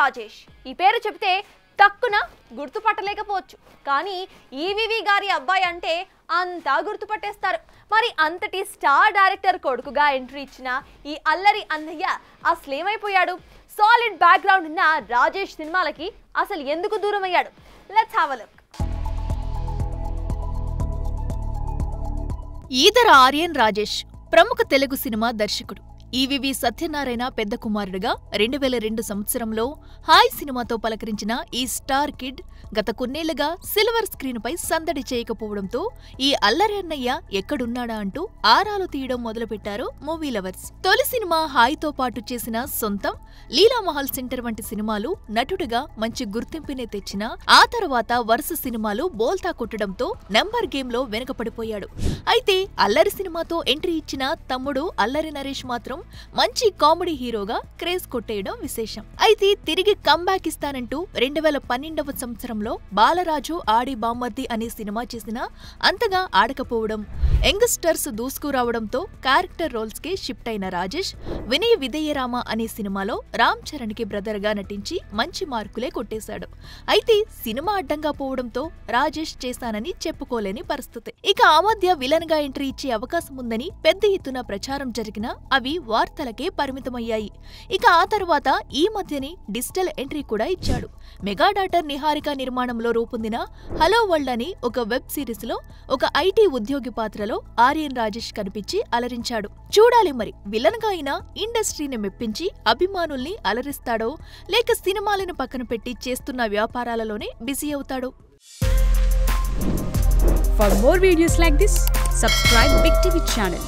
రాజేష్ ఈ పేరు చెప్తే తక్కున గుర్తుపట్టలేకపోవచ్చు, కానీ ఈవీవి గారి అబ్బాయి అంటే అంతా గుర్తుపట్టేస్తారు. మరి అంతటి స్టార్ డైరెక్టర్ కొడుకుగా ఎంట్రీ ఇచ్చిన ఈ అల్లరి అన్నయ్య అసలేమైపోయాడు? సాలిడ్ బ్యాక్గ్రౌండ్ ఉన్న రాజేష్ సినిమాలకి అసలు ఎందుకు దూరం అయ్యాడు? Let's have a look. Eedara Aryan Rajesh ప్రముఖ తెలుగు సినిమా దర్శకుడు. ఈవీవి సత్యనారాయణ పెద్ద కుమారుడుగా 2002 సంవత్సరంలో హాయ్ సినిమాతో పలకరించిన ఈ స్టార్ కిడ్ గత కొన్నేళ్లుగా సిల్వర్ స్క్రీన్ పై సందడి చేయకపోవడంతో ఈ అల్లరి అన్నయ్య ఎక్కడున్నాడా అంటూ ఆరాలు తీయడం మొదలుపెట్టారు మూవీ లవర్స్. తొలి సినిమా హాయ్తో పాటు చేసిన సొంతం, లీలామహల్ సెంటర్ వంటి సినిమాలు నటుడిగా మంచి గుర్తింపునే తెచ్చినా ఆ తర్వాత వరుస సినిమాలు బోల్తా కొట్టడంతో నెంబర్ గేమ్ లో వెనుకపడిపోయాడు. అయితే అల్లరి సినిమాతో ఎంట్రీ ఇచ్చిన తమ్ముడు అల్లరి నరేష్ మాత్రం మంచి కామెడీ హీరోగా క్రేజ్ కొట్టేయడం విశేషం. అయితే తిరిగి కంబ్యాక్ ఇస్తానంటూ 2012వ సంవత్సరంలో బాలరాజు ఆడి బామ్మర్ది అనే సినిమా చేసినా అంతగా ఆడకపోవడం, యంగ్స్టర్స్ దూసుకురావడంతో క్యారెక్టర్ రోల్స్ కి షిఫ్ట్ అయిన రాజేష్ వినయ విధేయరామ అనే సినిమాలో రామ్ చరణ్ కి బ్రదర్ గా నటించి మంచి మార్కులే కొట్టేశాడు. అయితే సినిమా అడ్డంగా పోవడంతో రాజేష్ చేశానని చెప్పుకోలేని పరిస్థితి. ఇక ఆ మధ్య విలన్ గా ఎంట్రీ ఇచ్చే అవకాశం ఉందని పెద్ద ఎత్తున ప్రచారం జరిగినా అవి వార్తలకే పరిమితమయ్యాయి. ఇక ఆ తర్వాత ఈ మధ్యనే డిజిటల్ ఎంట్రీ కూడా ఇచ్చాడు. మెగా డాటర్ నిహారిక నిర్మాణంలో రూపొందిన హలో వరల్డ్ అని ఒక వెబ్ సిరీస్ లో ఒక ఐటీ ఉద్యోగి పాత్రలో ఆర్యన్ రాజేష్ కనిపించి అలరించాడు. చూడాలి మరి విలన్ గా అయినా ఇండస్ట్రీని మెప్పించి అభిమానుల్ని అలరిస్తాడో లేక సినిమాలను పక్కన పెట్టి చేస్తున్న వ్యాపారాలలోనే బిజీ అవుతాడో. For more videos like this, subscribe Big TV channel.